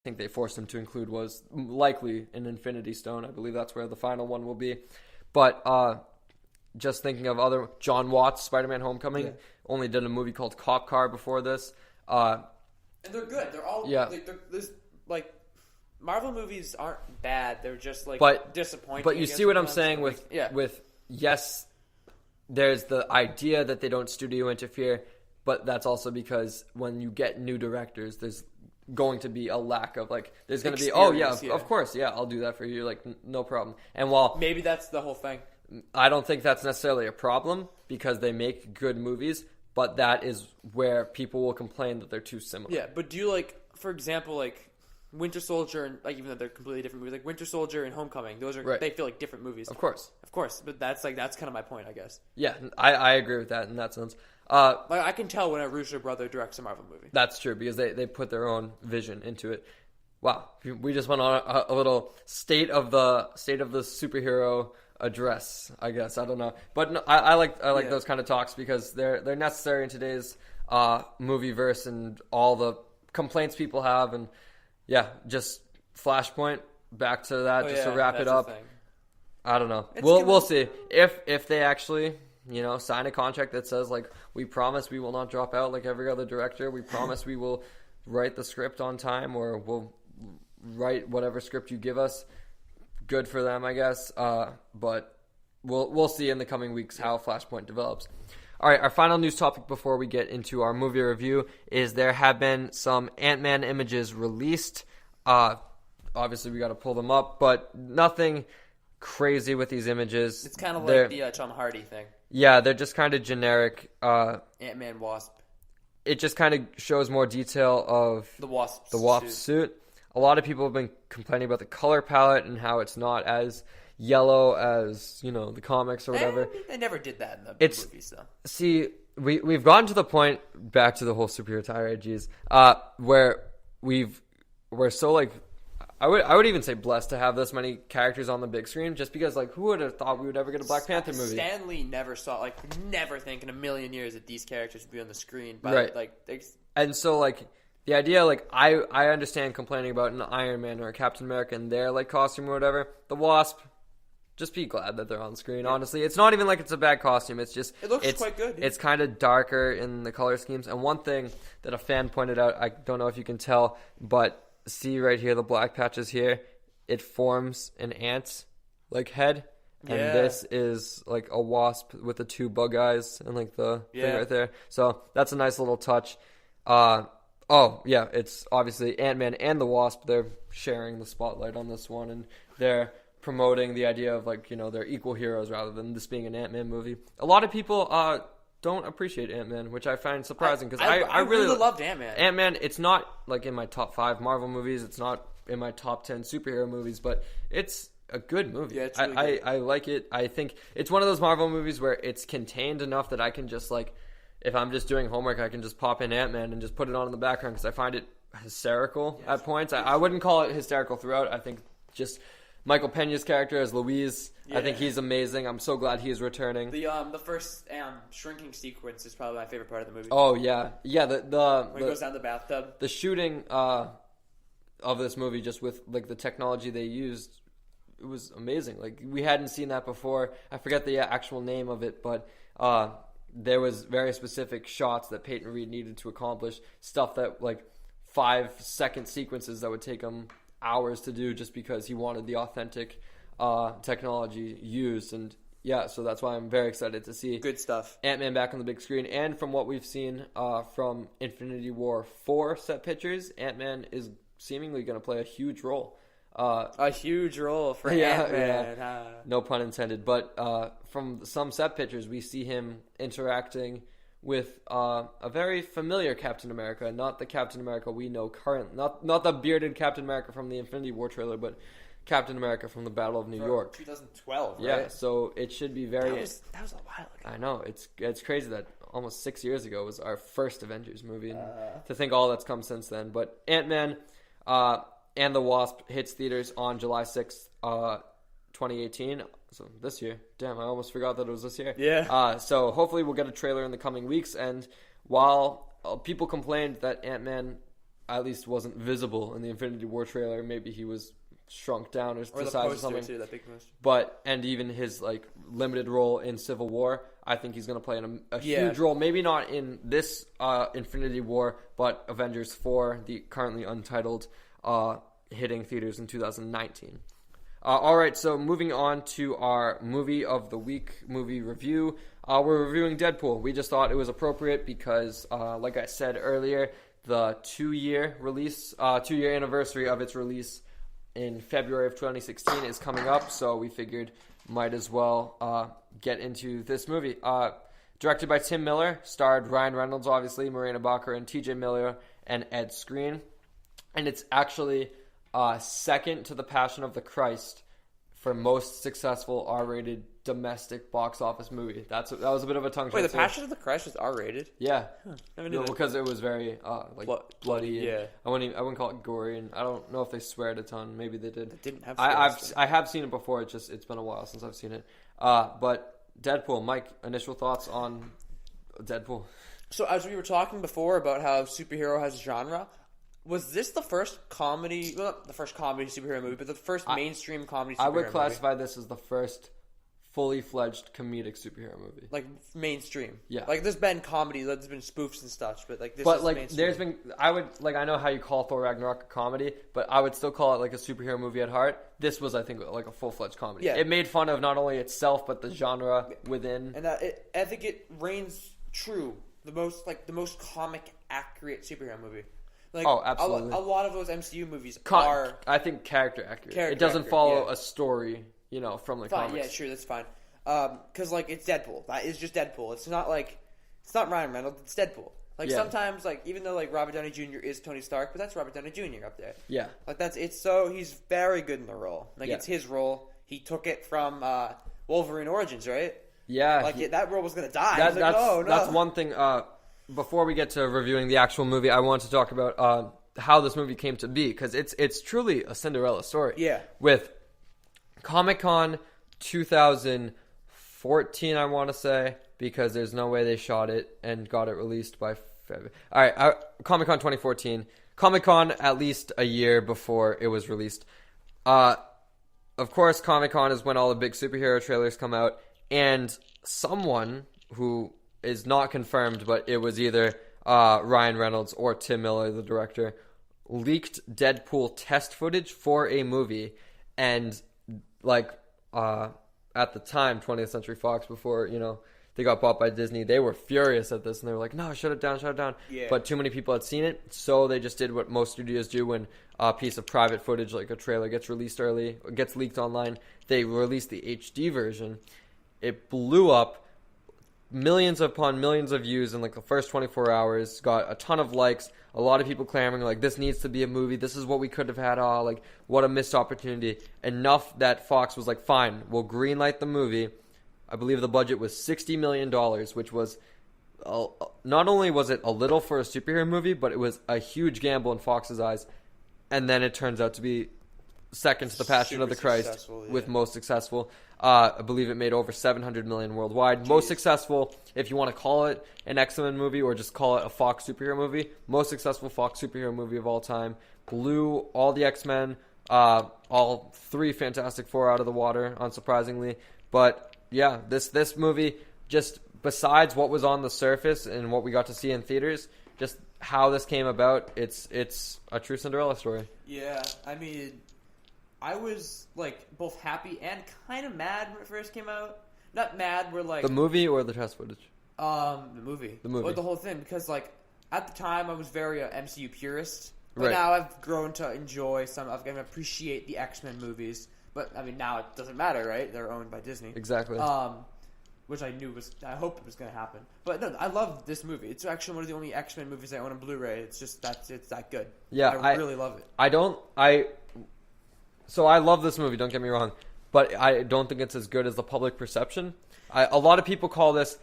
think they forced him to include was likely an Infinity Stone. I believe that's where the final one will be. But just thinking of other John Watts, Spider-Man: Homecoming, only did a movie called Cop Car before this. And they're good. They're all Marvel movies aren't bad. They're just disappointing. But you see what I'm saying with yes, there's the idea that they don't studio interfere, but that's also because when you get new directors, there's going to be a lack of there's going to be of course I'll do that for you, no problem. And while maybe that's the whole thing, I don't think that's necessarily a problem because they make good movies, but that is where people will complain that they're too similar. Yeah, but do you for example, Winter Soldier and even though they're completely different movies, Winter Soldier and Homecoming, those are they feel like different movies. Of course, but that's kind of my point, I guess. Yeah, I agree with that in that sense. I can tell when a Russo brother directs a Marvel movie. That's true because they put their own vision into it. Wow, we just went on a little state of the superhero address, I guess. I don't know, but no, I like those kind of talks because they're necessary in today's movie verse and all the complaints people have. And just Flashpoint, back to that, to wrap it up. I don't know. We'll see if they actually sign a contract that says we promise we will not drop out like every other director. We promise we will write the script on time, or we'll write whatever script you give us. Good for them, I guess. But we'll see in the coming weeks how Flashpoint develops. All right, our final news topic before we get into our movie review is there have been some Ant-Man images released. Obviously, we got to pull them up, but nothing crazy with these images. It's kind of like the Tom Hardy thing. Yeah, they're just kind of generic. Ant-Man Wasp. It just kind of shows more detail of the Wasp suit. A lot of people have been complaining about the color palette and how it's not as yellow as the comics or whatever. They never did that in the movies, though. See, we've gotten to the point, back to the whole superhero tirades, where we're so I would even say blessed to have this many characters on the big screen, just because who would have thought we would ever get a Black Panther movie? Stan Lee never never think in a million years that these characters would be on the screen. But right. And so the idea, I understand complaining about an Iron Man or a Captain America and their costume or whatever. The Wasp, just be glad that they're on screen. Yeah. Honestly, it's not even it's a bad costume. It's just it looks quite good. It's kind of darker in the color schemes. And one thing that a fan pointed out, I don't know if you can tell, but see right here, the black patches here, it forms an ant head, and this is a wasp with the two bug eyes and the thing right there. So that's a nice little touch. It's obviously Ant-Man and the Wasp. They're sharing the spotlight on this one, and they're promoting the idea of they're equal heroes rather than this being an Ant-Man movie. A lot of people don't appreciate Ant-Man, which I find surprising because I really loved Ant-Man. Ant-Man, it's not in my top 5 Marvel movies. It's not in my top 10 superhero movies, but it's a good movie. Yeah, it's really good. I like it. I think it's one of those Marvel movies where it's contained enough that I can just if I'm just doing homework, I can just pop in Ant-Man and just put it on in the background because I find it hysterical at points. I wouldn't call it hysterical throughout. I think just Michael Peña's character as Luis, I think he's amazing. I'm so glad he's returning. The first shrinking sequence is probably my favorite part of the movie. Oh yeah. When he goes down the bathtub. The shooting of this movie, just with the technology they used, it was amazing. We hadn't seen that before. I forget the actual name of it, but there was very specific shots that Peyton Reed needed to accomplish, stuff that 5-second sequences that would take him hours to do just because he wanted the authentic technology used. And so that's why I'm very excited to see good stuff. Ant-Man back on the big screen. And from what we've seen from Infinity War 4 set pictures, Ant-Man is seemingly going to play a huge role. A huge role for Ant-Man. Yeah. No pun intended. But from some set pictures, we see him interacting with a very familiar Captain America, not the Captain America we know currently, not the bearded Captain America from the Infinity War trailer, but Captain America from the Battle of New York. 2012, right? Yeah, so it should be very... That was a while ago. I know. It's crazy that almost 6 years ago was our first Avengers movie, and to think all that's come since then. But Ant-Man and the Wasp hits theaters on July 6th, 2018. So this year. Damn, I almost forgot that it was this year. Yeah. So hopefully we'll get a trailer in the coming weeks. And while people complained that Ant-Man at least wasn't visible in the Infinity War trailer. Maybe he was shrunk down or the to size or poster something. too, that big poster. But and even his like limited role in Civil War, I think he's going to play a huge role. Maybe not in this Infinity War, but Avengers 4, the currently untitled, hitting theaters in 2019. All right, so moving on to our movie of the week movie review. We're reviewing Deadpool. We just thought it was appropriate because, like I said earlier, the 2-year anniversary of its release in February of 2016 is coming up, so we figured might as well get into this movie. Directed by Tim Miller, starred Ryan Reynolds, obviously, Morena Baccarin, TJ Miller, and Ed Skrein. And it's actually second to The Passion of the Christ for most successful R-rated domestic box office movie. That was a bit of a tongue twister. Wait, The Passion of the Christ was R-rated? Yeah. Never knew that. Because it was very bloody. And yeah. I wouldn't call it gory, and I don't know if they swear it a ton. Maybe they did. It didn't have. I have seen it before. It's been a while since I've seen it. But Deadpool, Mike, initial thoughts on Deadpool? So as we were talking before about how superhero has genre, was this the first comedy? Well, not the first comedy superhero movie, but the first mainstream comedy superhero movie? I would classify this as the first fully fledged comedic superhero movie. Like mainstream. Yeah. Like there's been comedy, there's been spoofs and stuff, but like this but is like mainstream. there's been I know how you call Thor Ragnarok a comedy, but I would still call it like a superhero movie at heart. This was, I think, like a full fledged comedy. Yeah. It made fun of not only itself but the genre within. And I think it reigns true. The most comic accurate superhero movie. Like, oh, absolutely. A lot of those MCU movies are, I think, character accurate. It doesn't follow a story, from the fine, comics. Yeah, sure, that's fine. Because like it's Deadpool. That is just Deadpool. It's not Ryan Reynolds. It's Deadpool. Like sometimes, like even though like Robert Downey Jr. is Tony Stark, but that's Robert Downey Jr. up there. Yeah. Like so he's very good in the role. Like it's his role. He took it from Wolverine Origins, right? Yeah. Like that role was gonna die. That's one thing. Before we get to reviewing the actual movie, I want to talk about how this movie came to be, because it's truly a Cinderella story. Yeah. With Comic-Con 2014, I want to say, because there's no way they shot it and got it released by February. All right, Comic-Con 2014. Comic-Con at least a year before it was released. Of course, Comic-Con is when all the big superhero trailers come out, and someone who is not confirmed, but it was either Ryan Reynolds or Tim Miller, the director, leaked Deadpool test footage for a movie. And at the time, 20th Century Fox, before they got bought by Disney, they were furious at this, and they were like, no, shut it down. Yeah. But too many people had seen it, so they just did what most studios do when a piece of private footage, like a trailer, gets released early, or gets leaked online. They release the HD version. It blew up. Millions upon millions of views in like the first 24 hours, got a ton of likes, a lot of people clamoring like, this needs to be a movie, this is what we could have had, like what a missed opportunity. Enough that Fox was like, fine, we'll greenlight the movie. I believe the budget was $60 million, which was, not only was it a little for a superhero movie, but it was a huge gamble in Fox's eyes. And then it turns out to be second to The Passion of the Christ, with most successful. I believe it made over $700 million worldwide. Jeez. Most successful, if you want to call it an X-Men movie or just call it a Fox superhero movie, most successful Fox superhero movie of all time. Blew all the X-Men, all 3 Fantastic Four out of the water, unsurprisingly. But yeah, this movie, just besides what was on the surface and what we got to see in theaters, just how this came about, it's a true Cinderella story. Yeah, I mean, I was like both happy and kind of mad when it first came out. Not mad, we're like the movie or the test footage. The movie, or the whole thing, because like at the time I was very MCU purist, but now I've grown to enjoy I've grown to appreciate the X-Men movies. But I mean, now it doesn't matter, right? They're owned by Disney. Exactly. Which I hope it was going to happen. But no, I love this movie. It's actually one of the only X-Men movies I own on Blu-ray. It's just it's that good. Yeah, I really love it. So I love this movie, don't get me wrong, but I don't think it's as good as the public perception. A lot of people call this,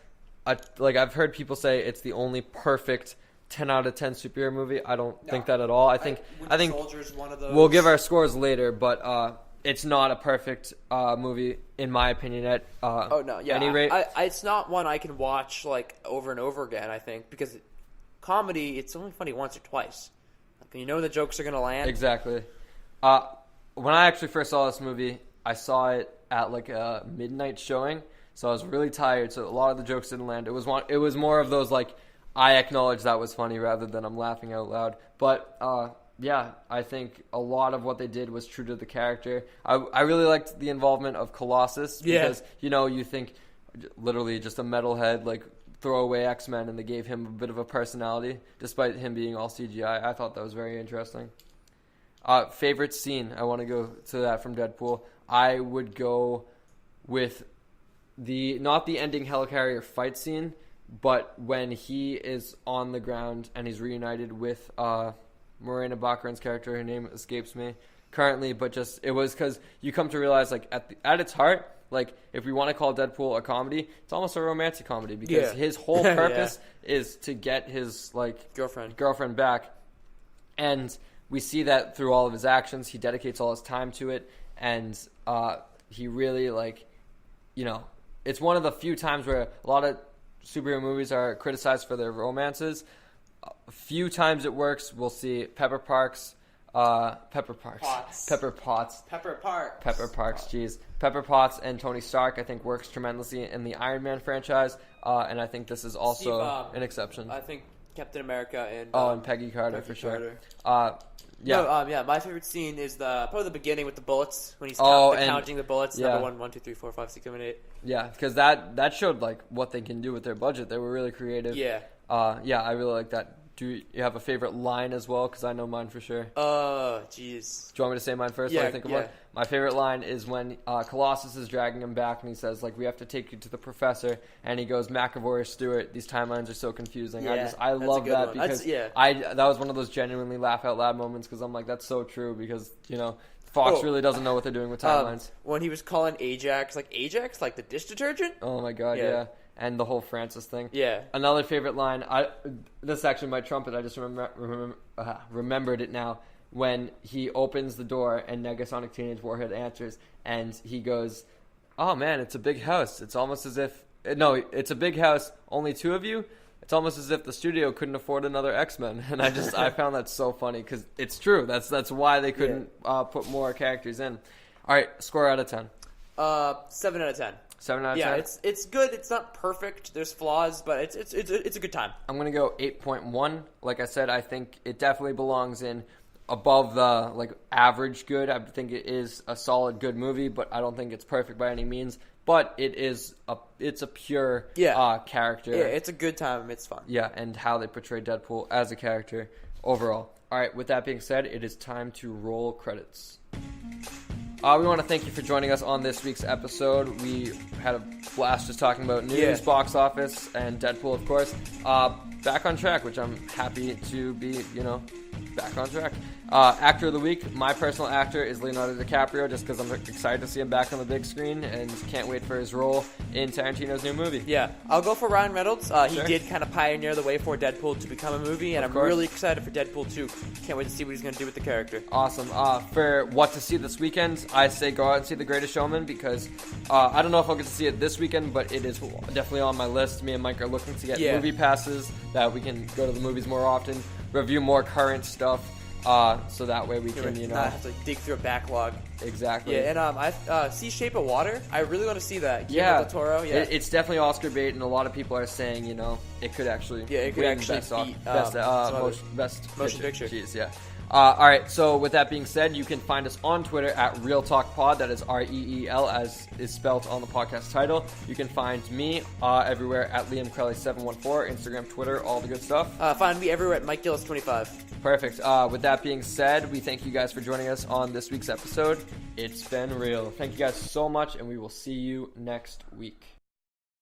I've heard people say it's the only perfect 10 out of 10 superhero movie. I don't think that at all. I think Soldier's one of those. We'll give our scores later, but it's not a perfect movie, in my opinion, at any rate. It's not one I can watch like over and over again, I think, because comedy, it's only funny once or twice. You know the jokes are going to land. Exactly. When I actually first saw this movie, I saw it at like a midnight showing, so I was really tired, so a lot of the jokes didn't land. It was more of those like, I acknowledge that was funny rather than I'm laughing out loud. But yeah, I think a lot of what they did was true to the character. I really liked the involvement of Colossus because, you think literally just a metalhead, like throwaway X-Men, and they gave him a bit of a personality despite him being all CGI. I thought that was very interesting. Favorite scene, I want to go to that from Deadpool. I would go with not the ending helicarrier fight scene, but when he is on the ground and he's reunited with Morena Baccarin's character. Her name escapes me currently, but just it was because you come to realize, like, at its heart, like, if we want to call Deadpool a comedy, it's almost a romantic comedy because his whole purpose is to get his like girlfriend back, and we see that through all of his actions. He dedicates all his time to it, and he really, like, it's one of the few times where a lot of superhero movies are criticized for their romances. A few times it works. We'll see Pepper Potts. Pepper Potts and Tony Stark, I think, works tremendously in the Iron Man franchise, and I think this is also an exception. I think Captain America and and Peggy Carter for sure. My favorite scene is probably the beginning with the bullets when he's counting the bullets. Number 1, 1, 2, 3, 4, 5, 6, 7, 8. Yeah, because that showed like what they can do with their budget. They were really creative. Yeah. I really like that. Do you have a favorite line as well? Because I know mine for sure. Jeez. Do you want me to say mine first? Yeah, I think of one. My favorite line is when Colossus is dragging him back and he says, like, we have to take you to the professor. And he goes, McAvoy or Stewart, these timelines are so confusing. Yeah, I love that one. because that was one of those genuinely laugh out loud moments because I'm like, that's so true because, Fox really doesn't know what they're doing with timelines. When he was calling Ajax, like the dish detergent? Oh, my God, yeah. And the whole Francis thing. Yeah. Another favorite line. This actually my trumpet. I just remembered it now. When he opens the door and Negasonic Teenage Warhead answers, and he goes, "Oh man, it's a big house. It's almost as if it's a big house. Only 2 of you. It's almost as if the studio couldn't afford another X-Men." And I found that so funny because it's true. That's why they couldn't put more characters in. All right, score out of 10. 7 out of 10. 7 out of 10? Yeah, it's good. It's not perfect. There's flaws, but it's a good time. I'm going to go 8.1. Like I said, I think it definitely belongs in above the like average good. I think it is a solid good movie, but I don't think it's perfect by any means. But it's a pure character. Yeah, it's a good time. It's fun. Yeah, and how they portray Deadpool as a character overall. All right, with that being said, it is time to roll credits. We want to thank you for joining us on this week's episode. We had a blast just talking about news, box office, and Deadpool, of course. Back on track, which I'm happy to be, back on track. Actor of the week, my personal actor is Leonardo DiCaprio, just because I'm excited to see him back on the big screen and can't wait for his role in Tarantino's new movie. Yeah, I'll go for Ryan Reynolds. He did kind of pioneer the way for Deadpool to become a movie, and I'm really excited for Deadpool 2. Can't wait to see what he's going to do with the character. Awesome. For what to see this weekend, I say go out and see The Greatest Showman because I don't know if I'll get to see it this weekend, but it is definitely on my list. Me and Mike are looking to get movie passes that we can go to the movies more often, review more current stuff. So that way we can, not have to dig through a backlog. Exactly. Yeah, and I see Shape of Water. I really want to see that. Guillermo del Toro. Yeah, it's definitely Oscar bait, and a lot of people are saying, it could actually win best motion picture. Jeez, yeah. All right, so with that being said, you can find us on Twitter at Real Talk Pod. That is REEL, as is spelled on the podcast title. You can find me everywhere at Liam Crowley714, Instagram, Twitter, all the good stuff. Find me everywhere at Mike Gillis25. Perfect. With that being said, we thank you guys for joining us on this week's episode. It's been real. Thank you guys so much, and we will see you next week.